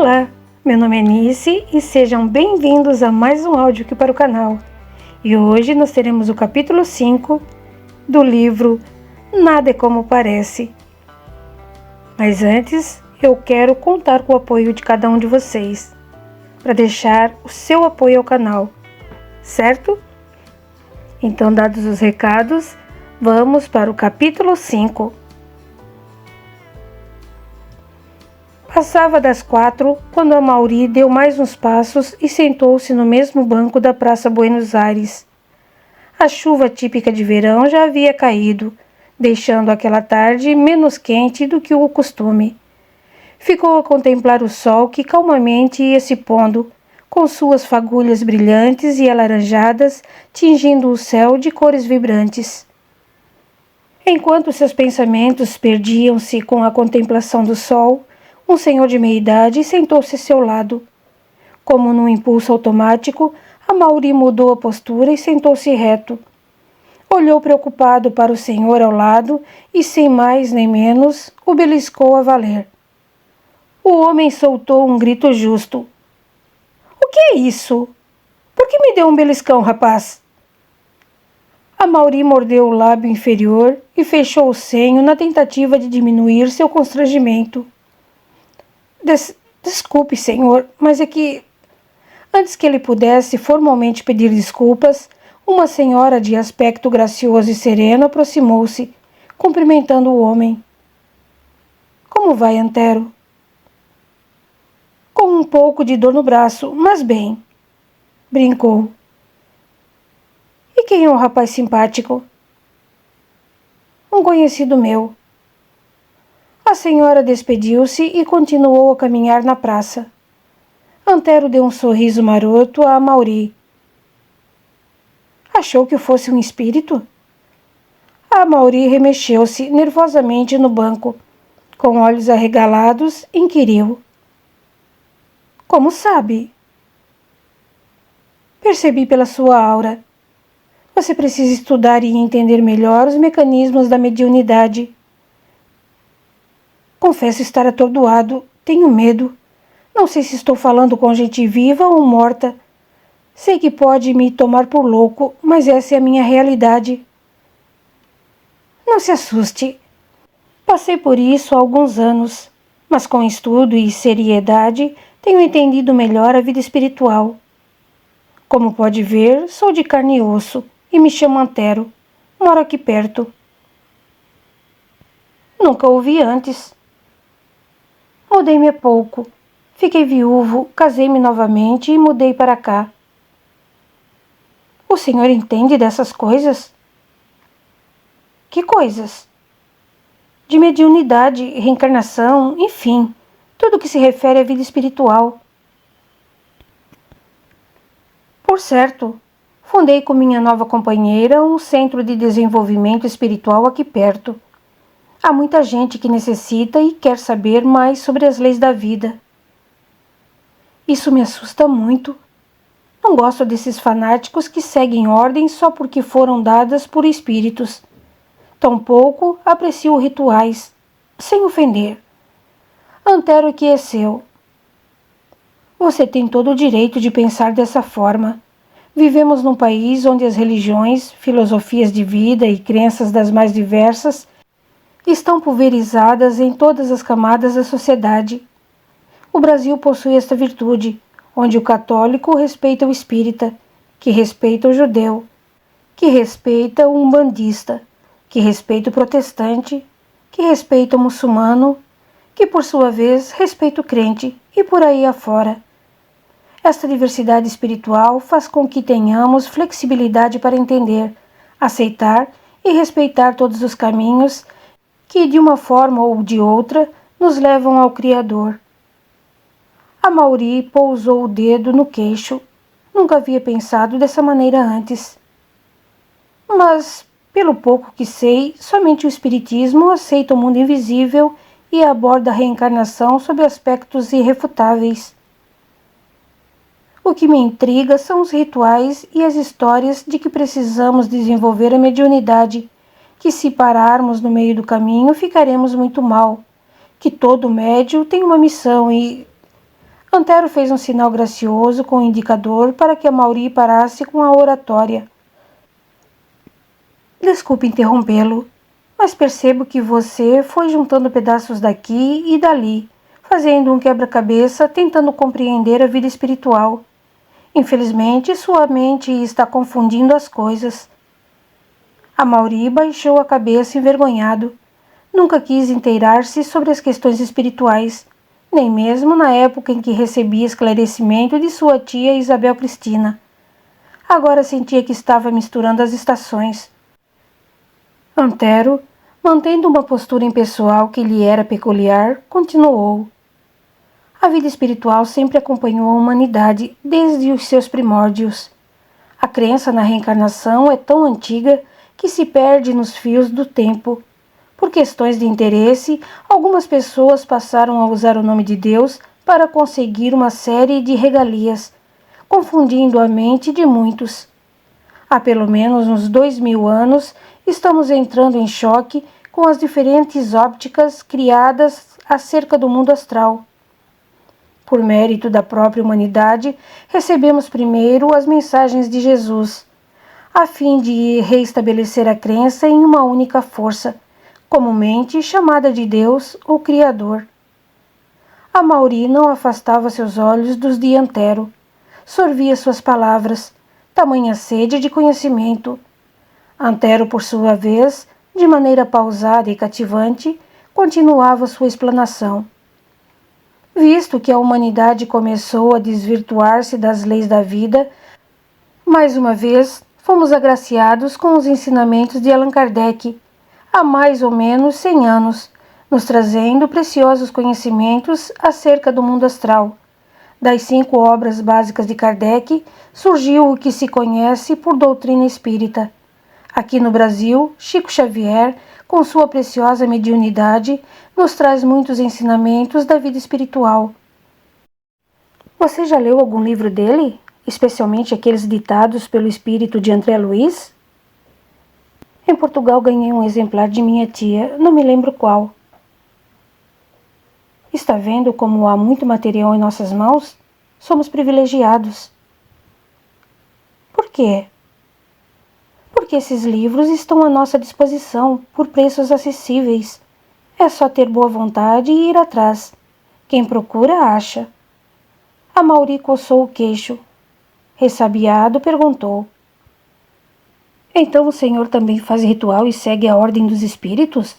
Olá, meu nome é Nice e sejam bem-vindos a mais um áudio aqui para o canal. E hoje nós teremos o capítulo 5 do livro Nada é Como Parece. Mas antes, eu quero contar com o apoio de cada um de vocês, para deixar o seu apoio ao canal, certo? Então, dados os recados, vamos para o capítulo 5. Passava das 4 quando Amaury deu mais uns passos e sentou-se no mesmo banco da Praça Buenos Aires. A chuva típica de verão já havia caído, deixando aquela tarde menos quente do que o costume. Ficou a contemplar o sol que calmamente ia se pondo, com suas fagulhas brilhantes e alaranjadas tingindo o céu de cores vibrantes. Enquanto seus pensamentos perdiam-se com a contemplação do sol, um senhor de meia-idade sentou-se a seu lado. Como num impulso automático, Amaury mudou a postura e sentou-se reto. Olhou preocupado para o senhor ao lado e, sem mais nem menos, o beliscou a valer. O homem soltou um grito justo. — O que é isso? Por que me deu um beliscão, rapaz? Amaury mordeu o lábio inferior e fechou o senho na tentativa de diminuir seu constrangimento. Desculpe, senhor, mas é que... Antes que ele pudesse formalmente pedir desculpas, uma senhora de aspecto gracioso e sereno aproximou-se, cumprimentando o homem. — Como vai, Antero? — Com um pouco de dor no braço, mas bem, brincou. — E quem é o rapaz simpático? — Um conhecido meu. A senhora despediu-se e continuou a caminhar na praça. Antero deu um sorriso maroto a Amaury. Achou que eu fosse um espírito? Amaury remexeu-se nervosamente no banco. Com olhos arregalados, inquiriu. Como sabe? Percebi pela sua aura. Você precisa estudar e entender melhor os mecanismos da mediunidade. Confesso estar atordoado, tenho medo. Não sei se estou falando com gente viva ou morta. Sei que pode me tomar por louco, mas essa é a minha realidade. Não se assuste. Passei por isso há alguns anos, mas com estudo e seriedade tenho entendido melhor a vida espiritual. Como pode ver, sou de carne e osso e me chamo Antero. Moro aqui perto. Nunca ouvi antes. Mudei-me há pouco. Fiquei viúvo, casei-me novamente e mudei para cá. O senhor entende dessas coisas? Que coisas? De mediunidade, reencarnação, enfim, tudo que se refere à vida espiritual. Por certo, fundei com minha nova companheira um centro de desenvolvimento espiritual aqui perto. Há muita gente que necessita e quer saber mais sobre as leis da vida. Isso me assusta muito. Não gosto desses fanáticos que seguem ordens só porque foram dadas por espíritos. Tampouco aprecio rituais, sem ofender. Antero é que é seu. Você tem todo o direito de pensar dessa forma. Vivemos num país onde as religiões, filosofias de vida e crenças das mais diversas estão pulverizadas em todas as camadas da sociedade. O Brasil possui esta virtude, onde o católico respeita o espírita, que respeita o judeu, que respeita o umbandista, que respeita o protestante, que respeita o muçulmano, que por sua vez respeita o crente, e por aí afora. Esta diversidade espiritual faz com que tenhamos flexibilidade para entender, aceitar e respeitar todos os caminhos que, de uma forma ou de outra, nos levam ao Criador. Amaury pousou o dedo no queixo. Nunca havia pensado dessa maneira antes. Mas, pelo pouco que sei, somente o Espiritismo aceita o mundo invisível e aborda a reencarnação sob aspectos irrefutáveis. O que me intriga são os rituais e as histórias de que precisamos desenvolver a mediunidade, que se pararmos no meio do caminho ficaremos muito mal, que todo médium tem uma missão e... Antero fez um sinal gracioso com o indicador para que Amaury parasse com a oratória. Desculpe interrompê-lo, mas percebo que você foi juntando pedaços daqui e dali, fazendo um quebra-cabeça tentando compreender a vida espiritual. Infelizmente, sua mente está confundindo as coisas. Amaury baixou a cabeça envergonhado. Nunca quis inteirar-se sobre as questões espirituais, nem mesmo na época em que recebia esclarecimento de sua tia Isabel Cristina. Agora sentia que estava misturando as estações. Antero, mantendo uma postura impessoal que lhe era peculiar, continuou. A vida espiritual sempre acompanhou a humanidade desde os seus primórdios. A crença na reencarnação é tão antiga que se perde nos fios do tempo. Por questões de interesse, algumas pessoas passaram a usar o nome de Deus para conseguir uma série de regalias, confundindo a mente de muitos. Há pelo menos uns 2000 anos, estamos entrando em choque com as diferentes ópticas criadas acerca do mundo astral. Por mérito da própria humanidade, recebemos primeiro as mensagens de Jesus, a fim de reestabelecer a crença em uma única força, comumente chamada de Deus ou Criador. Amaury não afastava seus olhos dos de Antero, sorvia suas palavras, tamanha sede de conhecimento. Antero, por sua vez, de maneira pausada e cativante, continuava sua explanação. Visto que a humanidade começou a desvirtuar-se das leis da vida, mais uma vez fomos agraciados com os ensinamentos de Allan Kardec, há mais ou menos 100 anos, nos trazendo preciosos conhecimentos acerca do mundo astral. Das 5 obras básicas de Kardec, surgiu o que se conhece por doutrina espírita. Aqui no Brasil, Chico Xavier, com sua preciosa mediunidade, nos traz muitos ensinamentos da vida espiritual. Você já leu algum livro dele? Especialmente aqueles ditados pelo espírito de André Luiz? Em Portugal ganhei um exemplar de minha tia, não me lembro qual. Está vendo como há muito material em nossas mãos? Somos privilegiados. Por quê? Porque esses livros estão à nossa disposição, por preços acessíveis. É só ter boa vontade e ir atrás. Quem procura, acha. Amaury coçou o queixo. Ressabiado, perguntou. Então o senhor também faz ritual e segue a ordem dos espíritos?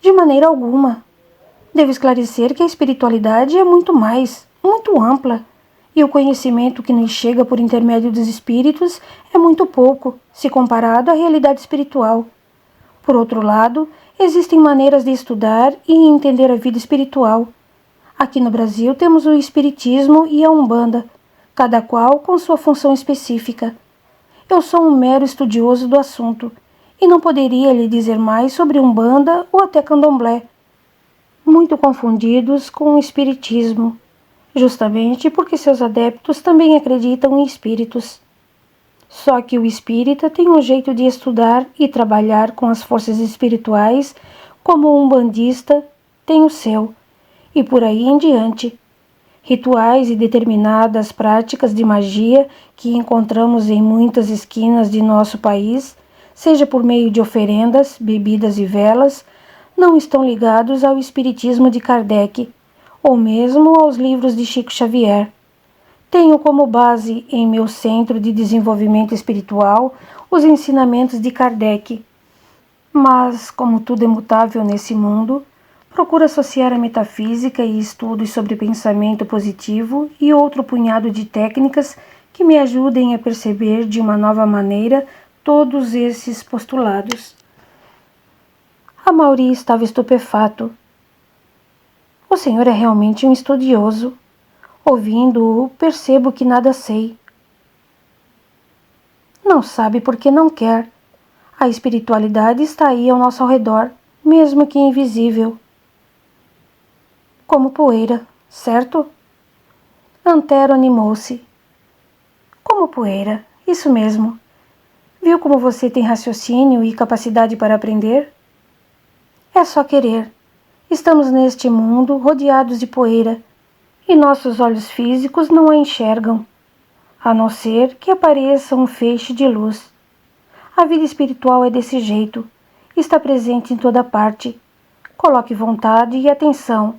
De maneira alguma. Devo esclarecer que a espiritualidade é muito mais, muito ampla, e o conhecimento que nos chega por intermédio dos espíritos é muito pouco, se comparado à realidade espiritual. Por outro lado, existem maneiras de estudar e entender a vida espiritual. Aqui no Brasil temos o Espiritismo e a Umbanda, cada qual com sua função específica. Eu sou um mero estudioso do assunto, e não poderia lhe dizer mais sobre Umbanda ou até Candomblé, muito confundidos com o Espiritismo, justamente porque seus adeptos também acreditam em espíritos. Só que o espírita tem um jeito de estudar e trabalhar com as forças espirituais como o umbandista tem o seu, e por aí em diante. Rituais e determinadas práticas de magia que encontramos em muitas esquinas de nosso país, seja por meio de oferendas, bebidas e velas, não estão ligados ao espiritismo de Kardec, ou mesmo aos livros de Chico Xavier. Tenho como base em meu centro de desenvolvimento espiritual os ensinamentos de Kardec. Mas, como tudo é mutável nesse mundo, procuro associar a metafísica e estudos sobre pensamento positivo e outro punhado de técnicas que me ajudem a perceber de uma nova maneira todos esses postulados. Amaury estava estupefato. O senhor é realmente um estudioso. Ouvindo-o, percebo que nada sei. Não sabe porque não quer. A espiritualidade está aí ao nosso redor, mesmo que invisível. Como poeira, certo? Antero animou-se. Como poeira, isso mesmo. Viu como você tem raciocínio e capacidade para aprender? É só querer. Estamos neste mundo rodeados de poeira, e nossos olhos físicos não a enxergam, a não ser que apareça um feixe de luz. A vida espiritual é desse jeito, está presente em toda parte. Coloque vontade e atenção,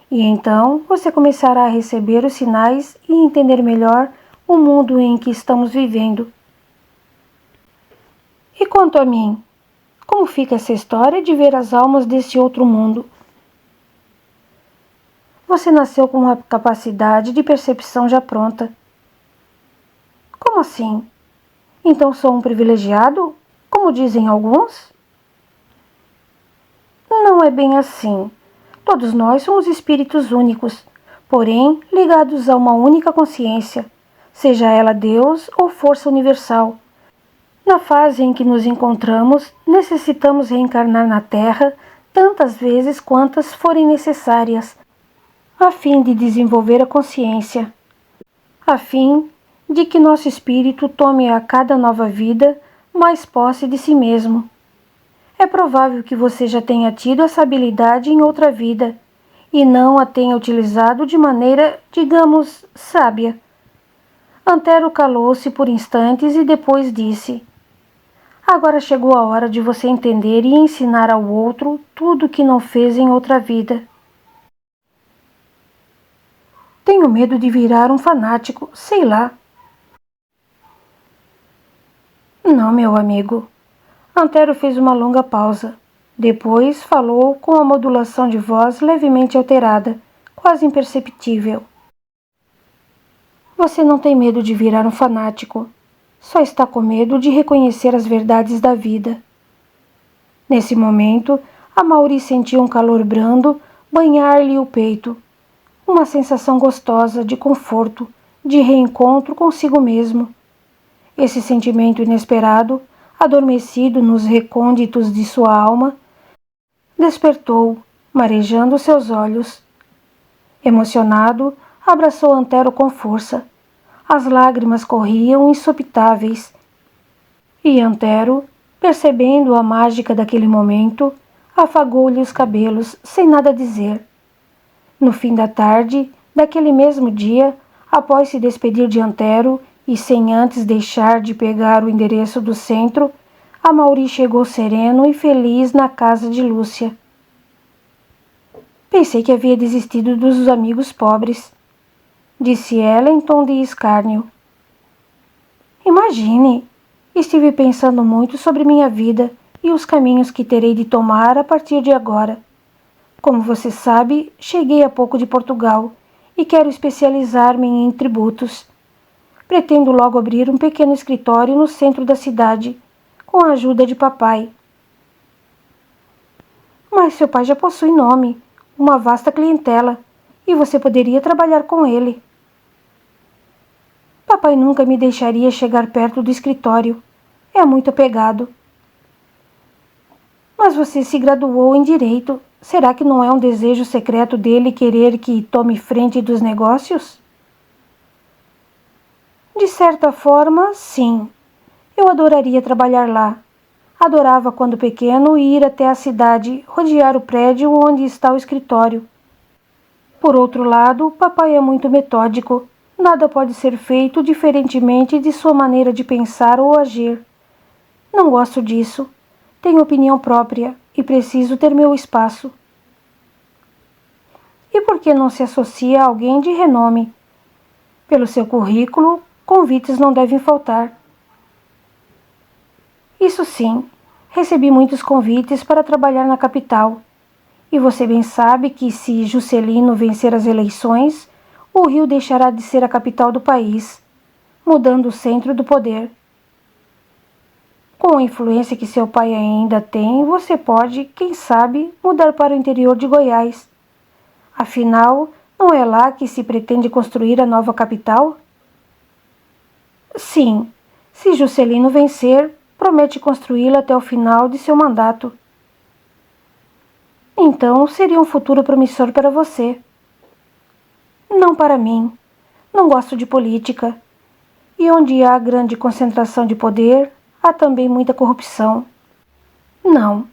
e então você começará a receber os sinais e entender melhor o mundo em que estamos vivendo. E quanto a mim, como fica essa história de ver as almas desse outro mundo? Você nasceu com uma capacidade de percepção já pronta. Como assim? Então sou um privilegiado, como dizem alguns? Não é bem assim. Todos nós somos espíritos únicos, porém ligados a uma única consciência, seja ela Deus ou força universal. Na fase em que nos encontramos, necessitamos reencarnar na Terra tantas vezes quantas forem necessárias, a fim de desenvolver a consciência, a fim de que nosso espírito tome a cada nova vida mais posse de si mesmo. É provável que você já tenha tido essa habilidade em outra vida e não a tenha utilizado de maneira, digamos, sábia. Antero calou-se por instantes e depois disse: agora chegou a hora de você entender e ensinar ao outro tudo o que não fez em outra vida. Tenho medo de virar um fanático, sei lá. Não, meu amigo. Antero fez uma longa pausa. Depois falou com a modulação de voz levemente alterada, quase imperceptível. Você não tem medo de virar um fanático. Só está com medo de reconhecer as verdades da vida. Nesse momento, Amaury sentiu um calor brando banhar-lhe o peito. Uma sensação gostosa de conforto, de reencontro consigo mesmo. Esse sentimento inesperado, adormecido nos recônditos de sua alma, despertou, marejando seus olhos. Emocionado, abraçou Antero com força. As lágrimas corriam insopitáveis. E Antero, percebendo a mágica daquele momento, afagou-lhe os cabelos sem nada dizer. No fim da tarde, daquele mesmo dia, após se despedir de Antero e sem antes deixar de pegar o endereço do centro, Amaury chegou sereno e feliz na casa de Lúcia. Pensei que havia desistido dos amigos pobres, disse ela em tom de escárnio. Imagine, estive pensando muito sobre minha vida e os caminhos que terei de tomar a partir de agora. Como você sabe, cheguei há pouco de Portugal e quero especializar-me em tributos. Pretendo logo abrir um pequeno escritório no centro da cidade, com a ajuda de papai. Mas seu pai já possui nome, uma vasta clientela, e você poderia trabalhar com ele. Papai nunca me deixaria chegar perto do escritório. É muito apegado. Mas você se graduou em Direito. Será que não é um desejo secreto dele querer que tome frente dos negócios? De certa forma, sim. Eu adoraria trabalhar lá. Adorava, quando pequeno, ir até a cidade, rodear o prédio onde está o escritório. Por outro lado, papai é muito metódico. Nada pode ser feito diferentemente de sua maneira de pensar ou agir. Não gosto disso. Tenho opinião própria e preciso ter meu espaço. E por que não se associa a alguém de renome? Pelo seu currículo, convites não devem faltar. Isso sim, recebi muitos convites para trabalhar na capital. E você bem sabe que se Juscelino vencer as eleições, o Rio deixará de ser a capital do país, mudando o centro do poder. Com a influência que seu pai ainda tem, você pode, quem sabe, mudar para o interior de Goiás. Afinal, não é lá que se pretende construir a nova capital? Sim, se Juscelino vencer, promete construí-la até o final de seu mandato. Então seria um futuro promissor para você. Não para mim. Não gosto de política. E onde há grande concentração de poder, há também muita corrupção. Não.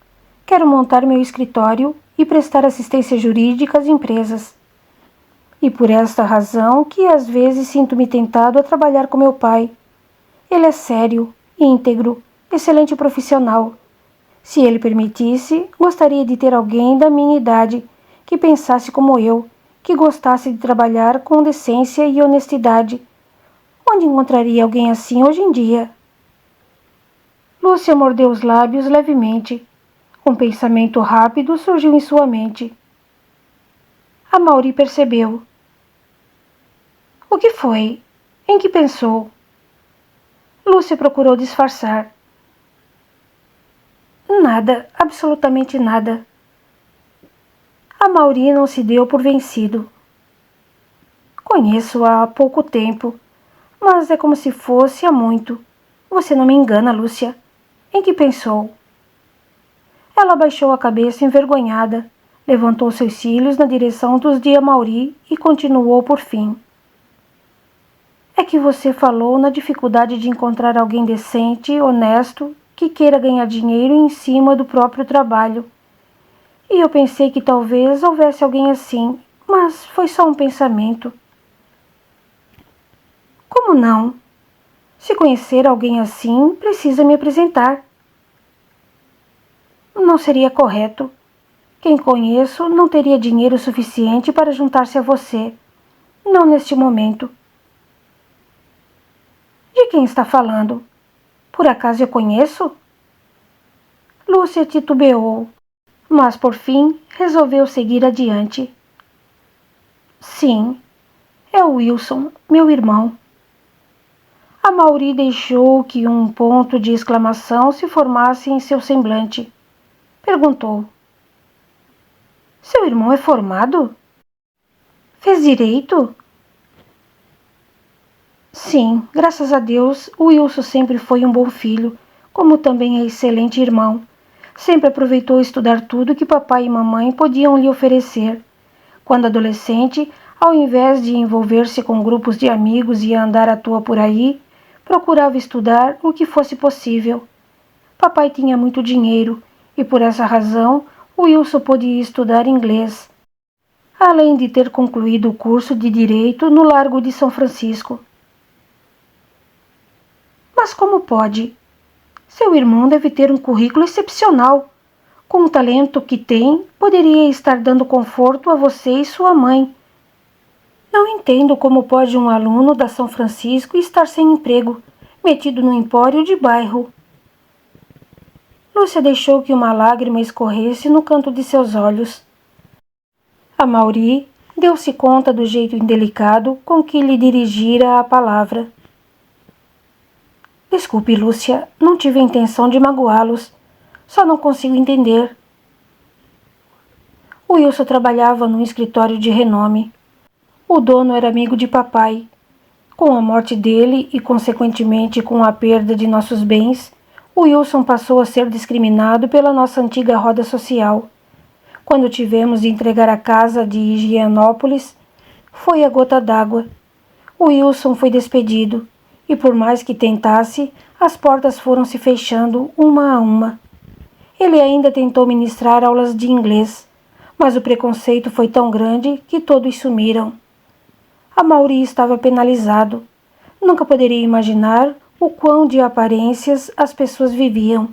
Quero montar meu escritório e prestar assistência jurídica às empresas. E por esta razão que às vezes sinto-me tentado a trabalhar com meu pai. Ele é sério, íntegro, excelente profissional. Se ele permitisse, gostaria de ter alguém da minha idade, que pensasse como eu, que gostasse de trabalhar com decência e honestidade. Onde encontraria alguém assim hoje em dia? Lúcia mordeu os lábios levemente. Um pensamento rápido surgiu em sua mente. Amaury percebeu. O que foi? Em que pensou? Lúcia procurou disfarçar. Nada, absolutamente nada. Amaury não se deu por vencido. Conheço-a há pouco tempo, mas é como se fosse há muito. Você não me engana, Lúcia. Em que pensou? Ela abaixou a cabeça envergonhada, levantou seus cílios na direção dos de Amaury e continuou por fim. É que você falou na dificuldade de encontrar alguém decente, honesto, que queira ganhar dinheiro em cima do próprio trabalho. E eu pensei que talvez houvesse alguém assim, mas foi só um pensamento. Como não? Se conhecer alguém assim, precisa me apresentar. Não seria correto. Quem conheço não teria dinheiro suficiente para juntar-se a você. Não neste momento. De quem está falando? Por acaso eu conheço? Lúcia titubeou, mas por fim resolveu seguir adiante. Sim, é o Wilson, meu irmão. Amaury deixou que um ponto de exclamação se formasse em seu semblante. Perguntou. Seu irmão é formado? Fez direito? Sim, graças a Deus, o Wilson sempre foi um bom filho, como também é excelente irmão. Sempre aproveitou estudar tudo que papai e mamãe podiam lhe oferecer. Quando adolescente, ao invés de envolver-se com grupos de amigos e andar à toa por aí, procurava estudar o que fosse possível. Papai tinha muito dinheiro e, por essa razão, o Wilson podia estudar inglês, além de ter concluído o curso de Direito no Largo de São Francisco. Mas como pode? Seu irmão deve ter um currículo excepcional. Com o talento que tem, poderia estar dando conforto a você e sua mãe. Não entendo como pode um aluno da São Francisco estar sem emprego, metido no empório de bairro. Lúcia deixou que uma lágrima escorresse no canto de seus olhos. Amaury deu-se conta do jeito indelicado com que lhe dirigira a palavra. Desculpe, Lúcia, não tive a intenção de magoá-los. Só não consigo entender. O Wilson trabalhava num escritório de renome. O dono era amigo de papai. Com a morte dele e, consequentemente, com a perda de nossos bens, o Wilson passou a ser discriminado pela nossa antiga roda social. Quando tivemos de entregar a casa de Higienópolis, foi a gota d'água. O Wilson foi despedido. E por mais que tentasse, as portas foram se fechando uma a uma. Ele ainda tentou ministrar aulas de inglês, mas o preconceito foi tão grande que todos sumiram. Amaury estava penalizado. Nunca poderia imaginar o quão de aparências as pessoas viviam.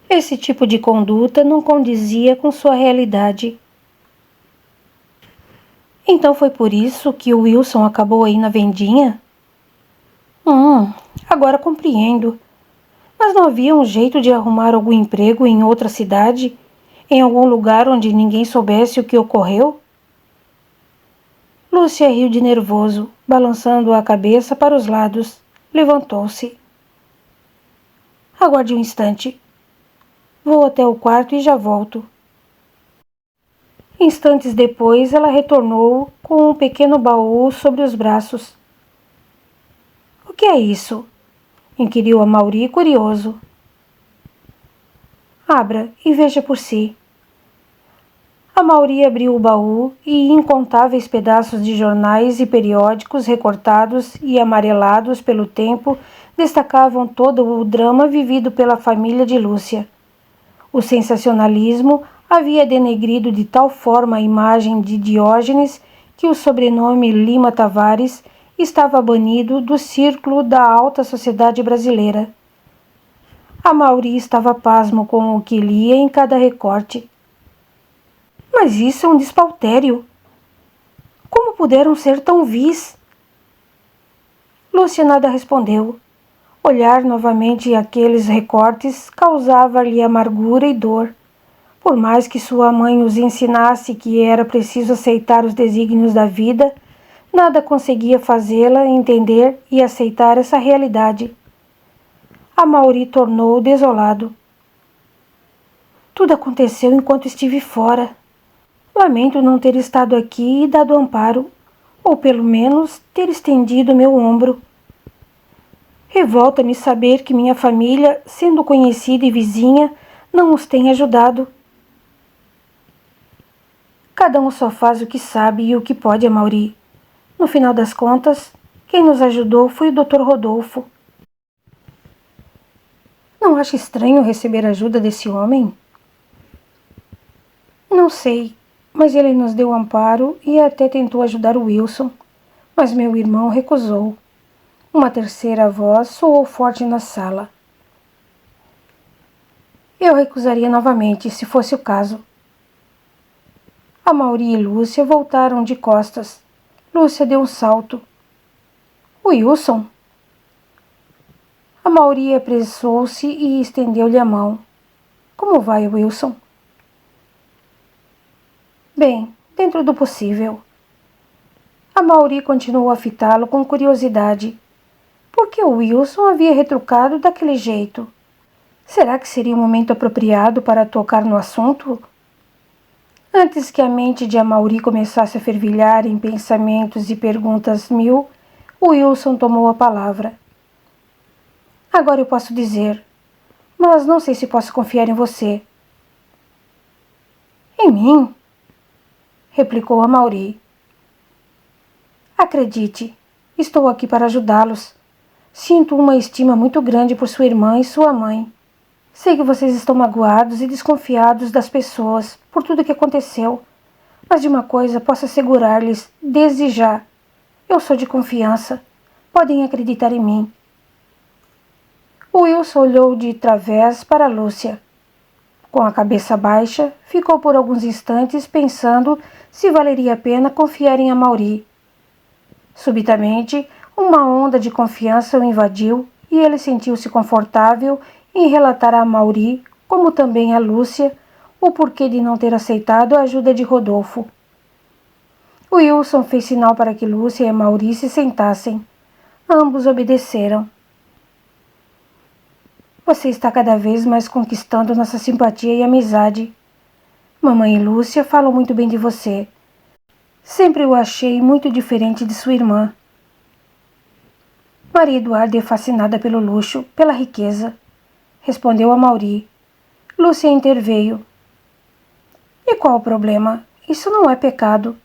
Esse tipo de conduta não condizia com sua realidade. Então foi por isso que o Wilson acabou aí na vendinha? Agora compreendo. Mas não havia um jeito de arrumar algum emprego em outra cidade? Em algum lugar onde ninguém soubesse o que ocorreu? Lúcia riu de nervoso, balançando a cabeça para os lados. Levantou-se. Aguarde um instante. Vou até o quarto e já volto. Instantes depois, ela retornou com um pequeno baú sobre os braços. O que é isso? Inquiriu Amaury, curioso. Abra e veja por si. Amaury abriu o baú e incontáveis pedaços de jornais e periódicos recortados e amarelados pelo tempo destacavam todo o drama vivido pela família de Lúcia. O sensacionalismo havia denegrido de tal forma a imagem de Diógenes que o sobrenome Lima Tavares estava banido do círculo da alta sociedade brasileira. Amaury estava pasmo com o que lia em cada recorte. Mas isso é um despautério. Como puderam ser tão vis? Lúcia nada respondeu. Olhar novamente aqueles recortes causava-lhe amargura e dor. Por mais que sua mãe os ensinasse que era preciso aceitar os desígnios da vida, nada conseguia fazê-la entender e aceitar essa realidade. Amaury tornou desolado. Tudo aconteceu enquanto estive fora. Lamento não ter estado aqui e dado amparo, ou pelo menos ter estendido meu ombro. Revolta-me saber que minha família, sendo conhecida e vizinha, não os tem ajudado. Cada um só faz o que sabe e o que pode, Amaury. No final das contas, quem nos ajudou foi o Dr. Rodolfo. Não acha estranho receber ajuda desse homem? Não sei, mas ele nos deu amparo e até tentou ajudar o Wilson, mas meu irmão recusou. Uma terceira voz soou forte na sala. Eu recusaria novamente, se fosse o caso. Amaury e Lúcia voltaram de costas. Lúcia deu um salto. Wilson? Amaury apressou-se e estendeu-lhe a mão. Como vai, Wilson? Bem, dentro do possível. Amaury continuou a fitá-lo com curiosidade. Por que o Wilson havia retrucado daquele jeito? Será que seria o momento apropriado para tocar no assunto? Antes que a mente de Amaury começasse a fervilhar em pensamentos e perguntas mil, Wilson tomou a palavra. Agora eu posso dizer, mas não sei se posso confiar em você. Em mim? Replicou Amaury. Acredite, estou aqui para ajudá-los. Sinto uma estima muito grande por sua irmã e sua mãe. Sei que vocês estão magoados e desconfiados das pessoas por tudo o que aconteceu, mas de uma coisa posso assegurar-lhes desde já. Eu sou de confiança. Podem acreditar em mim. Wilson olhou de través para Lúcia. Com a cabeça baixa, ficou por alguns instantes pensando se valeria a pena confiar em Amaury. Subitamente, uma onda de confiança o invadiu e ele sentiu-se confortável em relatar a Amaury, como também a Lúcia, o porquê de não ter aceitado a ajuda de Rodolfo. Wilson fez sinal para que Lúcia e Amaury se sentassem. Ambos obedeceram. Você está cada vez mais conquistando nossa simpatia e amizade. Mamãe e Lúcia falam muito bem de você. Sempre o achei muito diferente de sua irmã. Maria Eduarda é fascinada pelo luxo, pela riqueza, respondeu Amaury. Lúcia interveio. E qual o problema? Isso não é pecado.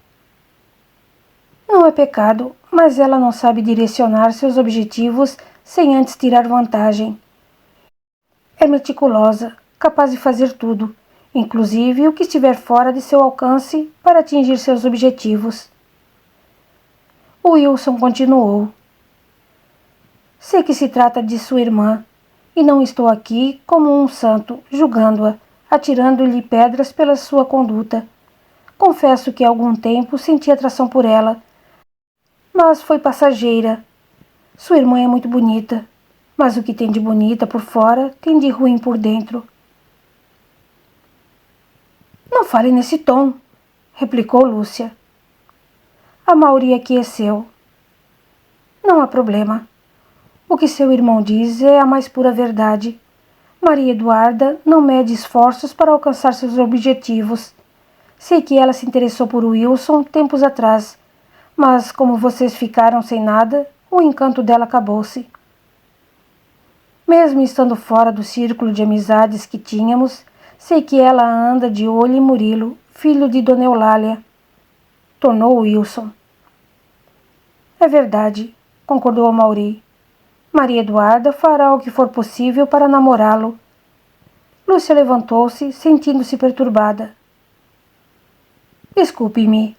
Não é pecado, mas ela não sabe direcionar seus objetivos sem antes tirar vantagem. É meticulosa, capaz de fazer tudo, inclusive o que estiver fora de seu alcance para atingir seus objetivos. Wilson continuou. Sei que se trata de sua irmã, e não estou aqui como um santo, julgando-a, atirando-lhe pedras pela sua conduta. Confesso que há algum tempo senti atração por ela, mas foi passageira. Sua irmã é muito bonita, mas o que tem de bonita por fora tem de ruim por dentro. Não fale nesse tom, replicou Lúcia. Amaury aqueceu. Não há problema. O que seu irmão diz é a mais pura verdade. Maria Eduarda não mede esforços para alcançar seus objetivos. Sei que ela se interessou por Wilson tempos atrás, mas como vocês ficaram sem nada, o encanto dela acabou-se. Mesmo estando fora do círculo de amizades que tínhamos, sei que ela anda de olho em Murilo, filho de Dona Eulália. Tornou Wilson. É verdade, concordou Amaury. Maria Eduarda fará o que for possível para namorá-lo. Lúcia levantou-se, sentindo-se perturbada. Desculpe-me.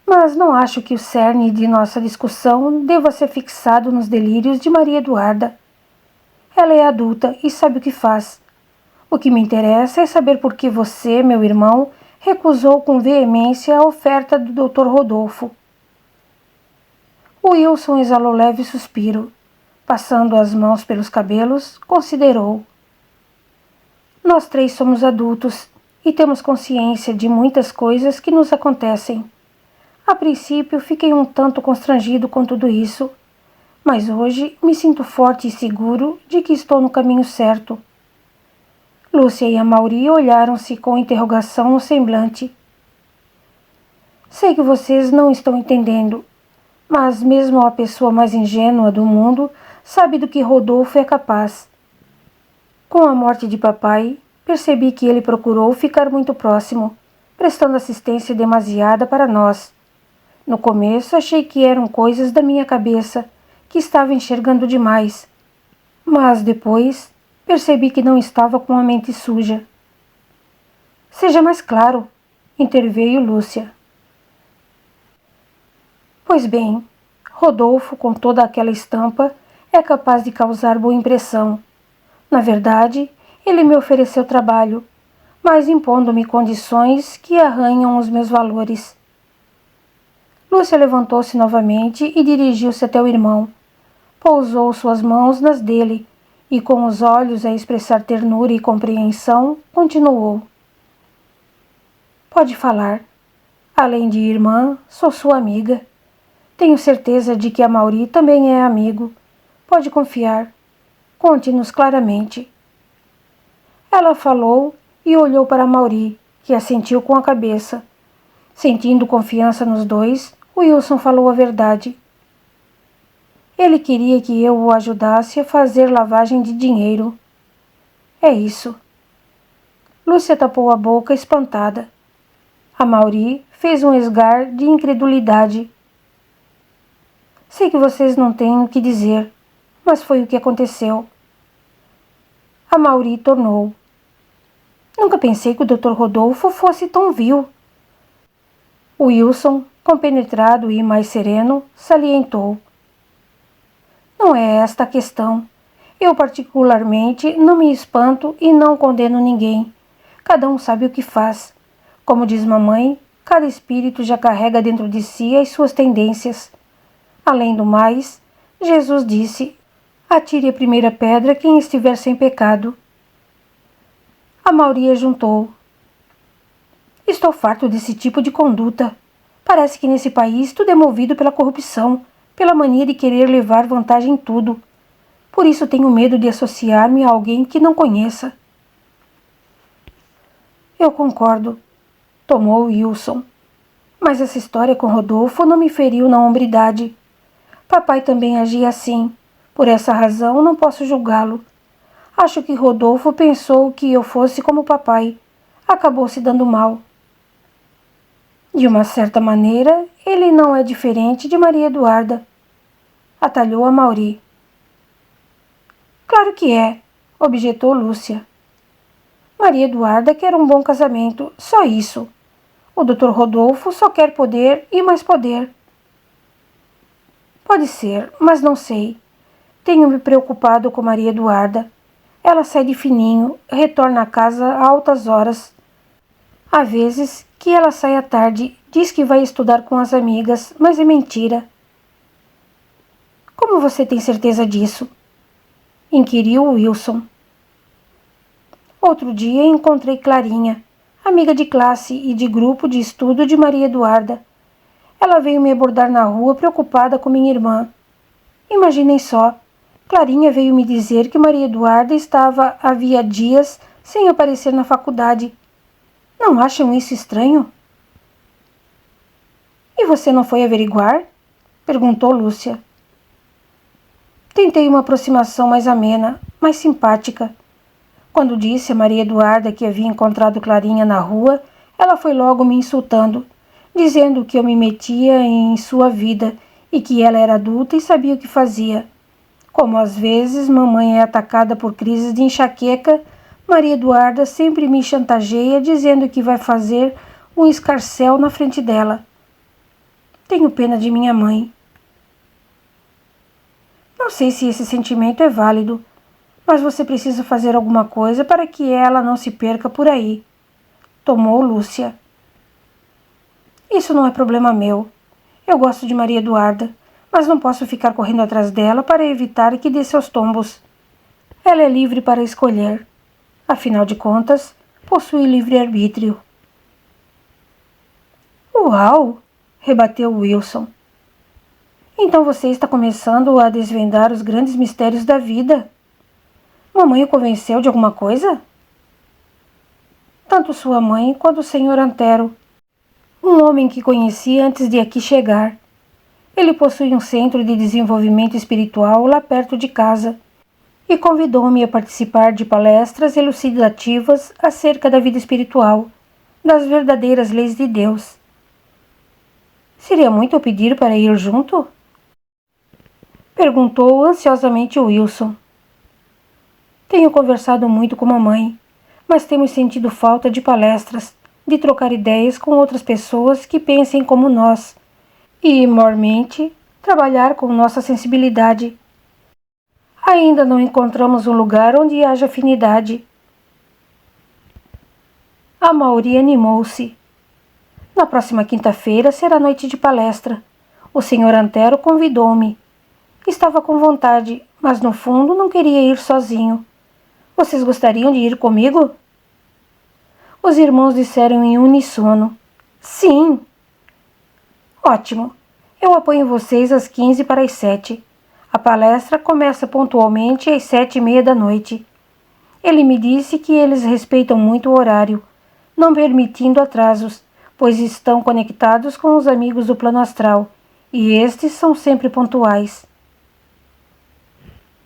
Mas não acho que o cerne de nossa discussão deva ser fixado nos delírios de Maria Eduarda. Ela é adulta e sabe o que faz. O que me interessa é saber por que você, meu irmão, recusou com veemência a oferta do Dr. Rodolfo. O Wilson exalou leve suspiro. Passando as mãos pelos cabelos, considerou. Nós três somos adultos e temos consciência de muitas coisas que nos acontecem. A princípio, fiquei um tanto constrangido com tudo isso, mas hoje me sinto forte e seguro de que estou no caminho certo. Lúcia e Amaury olharam-se com interrogação no semblante. Sei que vocês não estão entendendo, mas mesmo a pessoa mais ingênua do mundo sabe do que Rodolfo é capaz. Com a morte de papai, percebi que ele procurou ficar muito próximo, prestando assistência demasiada para nós. No começo achei que eram coisas da minha cabeça, que estava enxergando demais. Mas depois percebi que não estava com a mente suja. Seja mais claro, interveio Lúcia. Pois bem, Rodolfo, com toda aquela estampa, é capaz de causar boa impressão. Na verdade, ele me ofereceu trabalho, mas impondo-me condições que arranham os meus valores. Lúcia levantou-se novamente e dirigiu-se até o irmão. Pousou suas mãos nas dele e, com os olhos a expressar ternura e compreensão, continuou. Pode falar. Além de irmã, sou sua amiga. Tenho certeza de que Amaury também é amigo. Pode confiar. Conte-nos claramente. Ela falou e olhou para Amaury, que assentiu com a cabeça. Sentindo confiança nos dois, Wilson falou a verdade. Ele queria que eu o ajudasse a fazer lavagem de dinheiro. É isso. Lúcia tapou a boca espantada. Amaury fez um esgar de incredulidade. Sei que vocês não têm o que dizer, mas foi o que aconteceu. Amaury tornou. Nunca pensei que o Dr. Rodolfo fosse tão vil. Wilson, compenetrado e mais sereno, salientou. Não é esta a questão. Eu particularmente não me espanto e não condeno ninguém. Cada um sabe o que faz. Como diz mamãe, cada espírito já carrega dentro de si as suas tendências. Além do mais, Jesus disse, atire a primeira pedra quem estiver sem pecado. Amaury juntou. Estou farto desse tipo de conduta. Parece que nesse país tudo é movido pela corrupção, pela mania de querer levar vantagem em tudo. Por isso tenho medo de associar-me a alguém que não conheça. Eu concordo, tomou Wilson. Mas essa história com Rodolfo não me feriu na hombridade. Papai também agia assim. Por essa razão não posso julgá-lo. Acho que Rodolfo pensou que eu fosse como papai. Acabou se dando mal. De uma certa maneira, ele não é diferente de Maria Eduarda. Atalhou Amaury. Claro que é, objetou Lúcia. Maria Eduarda quer um bom casamento, só isso. O Dr. Rodolfo só quer poder e mais poder. Pode ser, mas não sei. Tenho me preocupado com Maria Eduarda. Ela sai de fininho, retorna a casa a altas horas. Há vezes que ela sai à tarde, diz que vai estudar com as amigas, mas é mentira. Como você tem certeza disso? Inquiriu Wilson. Outro dia encontrei Clarinha, amiga de classe e de grupo de estudo de Maria Eduarda. Ela veio me abordar na rua preocupada com minha irmã. Imaginem só, Clarinha veio me dizer que Maria Eduarda estava havia dias sem aparecer na faculdade. Não acham isso estranho? E você não foi averiguar? Perguntou Lúcia. Tentei uma aproximação mais amena, mais simpática. Quando disse a Maria Eduarda que havia encontrado Clarinha na rua, ela foi logo me insultando, dizendo que eu me metia em sua vida e que ela era adulta e sabia o que fazia. Como às vezes mamãe é atacada por crises de enxaqueca, Maria Eduarda sempre me chantageia dizendo que vai fazer um escarcéu na frente dela. Tenho pena de minha mãe. Não sei se esse sentimento é válido, mas você precisa fazer alguma coisa para que ela não se perca por aí. Tomou Lúcia. Isso não é problema meu. Eu gosto de Maria Eduarda, mas não posso ficar correndo atrás dela para evitar que dê seus tombos. Ela é livre para escolher. Afinal de contas, possui livre-arbítrio. Uau! Rebateu Wilson. Então você está começando a desvendar os grandes mistérios da vida. Mamãe o convenceu de alguma coisa? Tanto sua mãe quanto o Sr. Antero, um homem que conheci antes de aqui chegar. Ele possui um centro de desenvolvimento espiritual lá perto de casa e convidou-me a participar de palestras elucidativas acerca da vida espiritual, das verdadeiras leis de Deus. Seria muito eu pedir para ir junto? Perguntou ansiosamente Wilson. Tenho conversado muito com mamãe, mas temos sentido falta de palestras, de trocar ideias com outras pessoas que pensem como nós e, maiormente, trabalhar com nossa sensibilidade. Ainda não encontramos um lugar onde haja afinidade. Amaury animou-se. Na próxima quinta-feira será noite de palestra. O Sr. Antero convidou-me. Estava com vontade, mas no fundo não queria ir sozinho. Vocês gostariam de ir comigo? Os irmãos disseram em uníssono. Sim. Ótimo. Eu apoio vocês às 15 para as 7. A palestra começa pontualmente às 7:30 da noite. Ele me disse que eles respeitam muito o horário, não permitindo atrasos, pois estão conectados com os amigos do plano astral, e estes são sempre pontuais.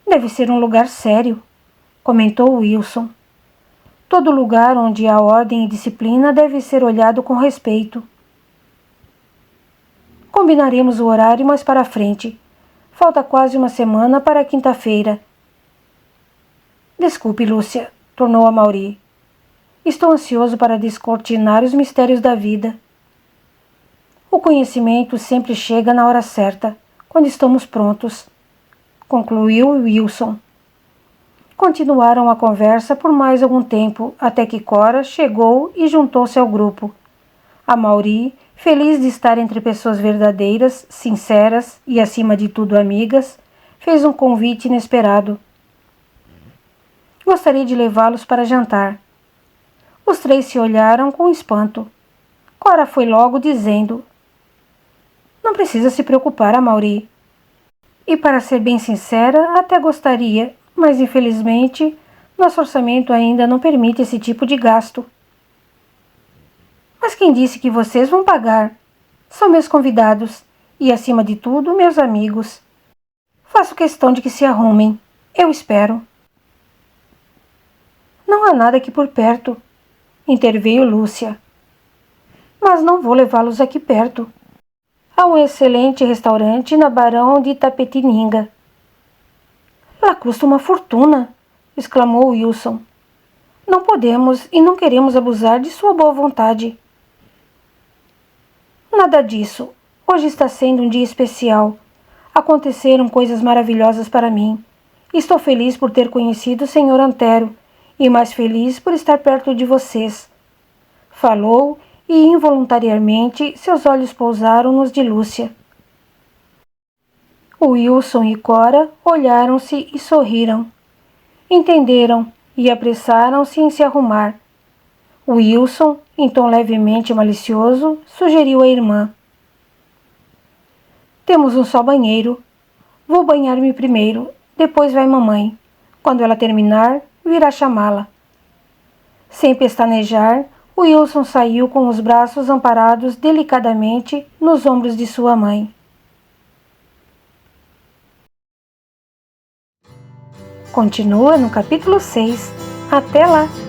Deve ser um lugar sério, comentou Wilson. Todo lugar onde há ordem e disciplina deve ser olhado com respeito. Combinaremos o horário mais para frente. Falta quase uma semana para a quinta-feira. Desculpe, Lúcia, tornou Amaury. Estou ansioso para descortinar os mistérios da vida. O conhecimento sempre chega na hora certa, quando estamos prontos, concluiu Wilson. Continuaram a conversa por mais algum tempo, até que Cora chegou e juntou-se ao grupo. Amaury, feliz de estar entre pessoas verdadeiras, sinceras e, acima de tudo, amigas, fez um convite inesperado. Gostaria de levá-los para jantar. Os três se olharam com espanto. Cora foi logo dizendo: Não precisa se preocupar, Amaury. E para ser bem sincera, até gostaria, mas infelizmente nosso orçamento ainda não permite esse tipo de gasto. Mas quem disse que vocês vão pagar? São meus convidados e, acima de tudo, meus amigos. Faço questão de que se arrumem. Eu espero. Não há nada aqui por perto, interveio Lúcia. Mas não vou levá-los aqui perto. Há um excelente restaurante na Barão de Itapetininga. Lá custa uma fortuna, exclamou Wilson. Não podemos e não queremos abusar de sua boa vontade. Nada disso. Hoje está sendo um dia especial. Aconteceram coisas maravilhosas para mim. Estou feliz por ter conhecido o Sr. Antero e mais feliz por estar perto de vocês. Falou e involuntariamente seus olhos pousaram nos de Lúcia. Wilson e Cora olharam-se e sorriram. Entenderam e apressaram-se em se arrumar. Wilson, em tom levemente malicioso, sugeriu à irmã. Temos um só banheiro. Vou banhar-me primeiro, depois vai mamãe. Quando ela terminar, virá chamá-la. Sem pestanejar, Wilson saiu com os braços amparados delicadamente nos ombros de sua mãe. Continua no capítulo 6. Até lá!